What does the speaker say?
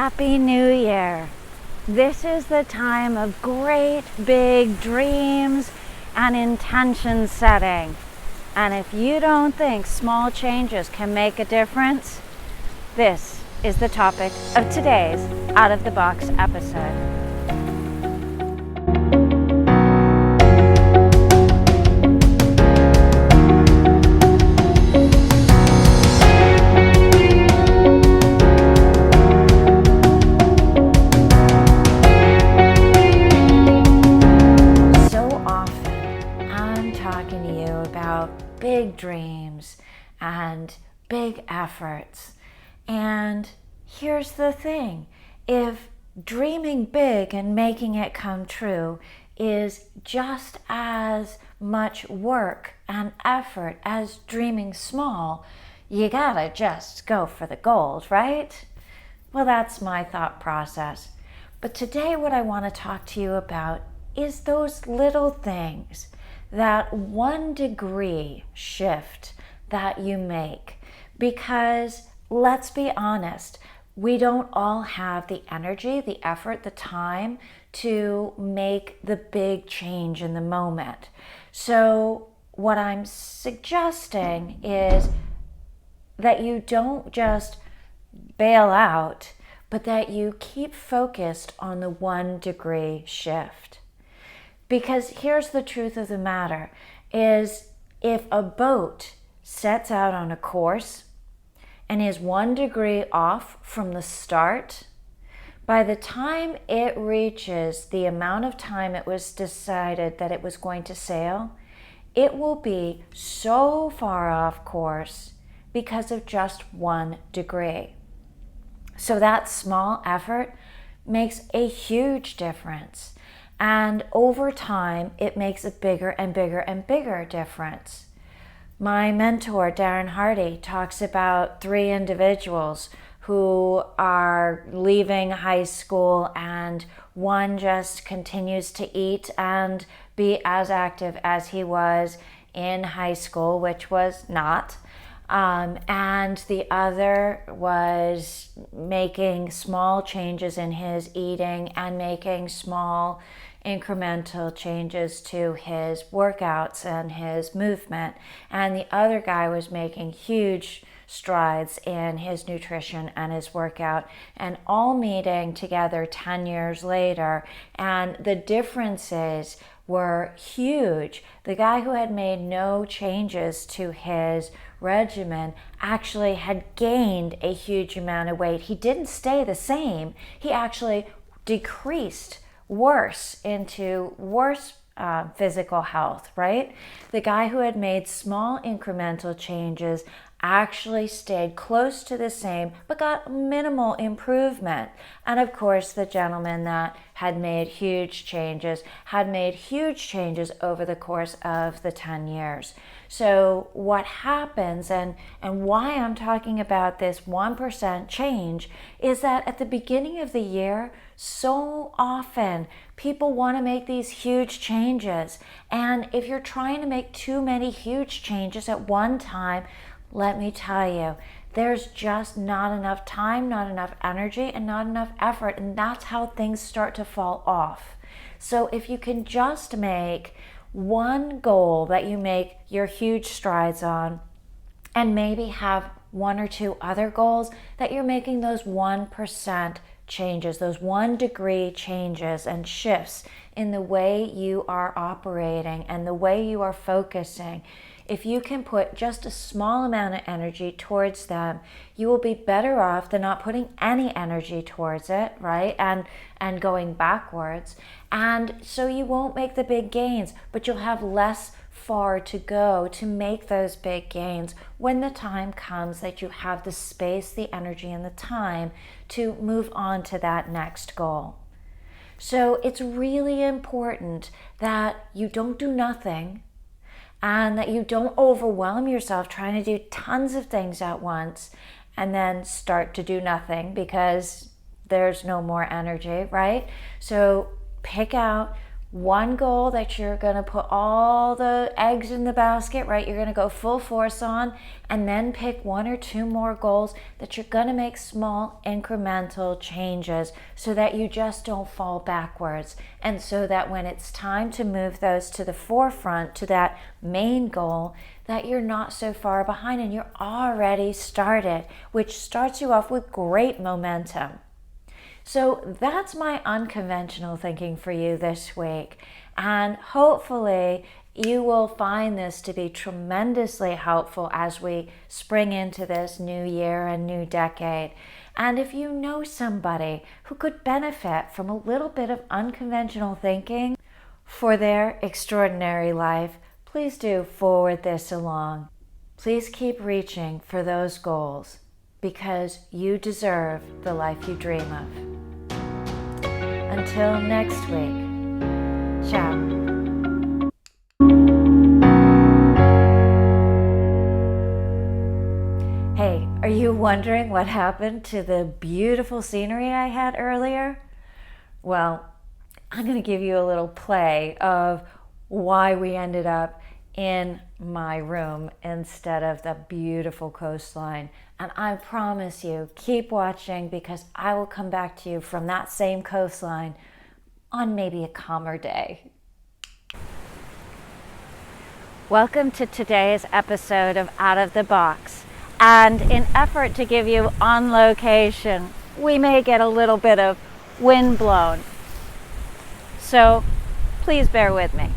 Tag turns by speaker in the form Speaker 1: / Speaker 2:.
Speaker 1: Happy New Year! This is the time of great big dreams and intention setting. And if you don't think small changes can make a difference, this is the topic of today's Out of the Box episode. Big dreams and big efforts. And here's the thing, if dreaming big and making it come true is just as much work and effort as dreaming small, you gotta just go for the gold, right? Well, that's my thought process. But today what I want to talk to you about is those little things, that 1 degree shift that you make. Because let's be honest, we don't all have the energy, the effort, the time to make the big change in the moment. So what I'm suggesting is that you don't just bail out, but that you keep focused on the 1 degree shift. Because here's the truth of the matter, is if a boat sets out on a course and is 1 degree off from the start, by the time it reaches the amount of time it was decided that it was going to sail, it will be so far off course because of just 1 degree. So that small effort makes a huge difference. And over time, it makes a bigger and bigger and bigger difference. My mentor, Darren Hardy, talks about 3 individuals who are leaving high school, and one just continues to eat and be as active as he was in high school, which was not. And the other was making small changes in his eating and making small incremental changes to his workouts and his movement. And the other guy was making huge strides in his nutrition and his workout, and all meeting together 10 years later. And the differences were huge. The guy who had made no changes to his regimen actually had gained a huge amount of weight. He didn't stay the same. He actually decreased worse physical health, right? The guy who had made small incremental changes actually stayed close to the same but got minimal improvement. And of course, the gentleman that had made huge changes over the course of the 10 years. So what happens, and why I'm talking about this 1% change, is that at the beginning of the year, so often people want to make these huge changes. And if you're trying to make too many huge changes at one time, let me tell you, there's just not enough time, not enough energy, and not enough effort, and that's how things start to fall off. So if you can just make one goal that you make your huge strides on, and maybe have 1 or 2 other goals that you're making those 1% changes, those 1 degree changes and shifts in the way you are operating and the way you are focusing. If you can put just a small amount of energy towards them, you will be better off than not putting any energy towards it, right? And going backwards. And so you won't make the big gains, but you'll have less far to go to make those big gains when the time comes that you have the space, the energy, and the time to move on to that next goal. So it's really important that you don't do nothing, and that you don't overwhelm yourself trying to do tons of things at once and then start to do nothing because there's no more energy, right? So pick out one goal that you're going to put all the eggs in the basket, right? You're going to go full force on, and then pick one or two more goals that you're going to make small incremental changes so that you just don't fall backwards. And so that when it's time to move those to the forefront, to that main goal, that you're not so far behind and you're already started, which starts you off with great momentum. So that's my unconventional thinking for you this week. And hopefully you will find this to be tremendously helpful as we spring into this new year and new decade. And if you know somebody who could benefit from a little bit of unconventional thinking for their extraordinary life, please do forward this along. Please keep reaching for those goals because you deserve the life you dream of. Until next week, ciao. Hey, are you wondering what happened to the beautiful scenery I had earlier? Well, I'm going to give you a little play of why we ended up in my room instead of the beautiful coastline. And I promise you, keep watching because I will come back to you from that same coastline on maybe a calmer day. Welcome to today's episode of Out of the Box. And in effort to give you on location, we may get a little bit of wind blown. So please bear with me.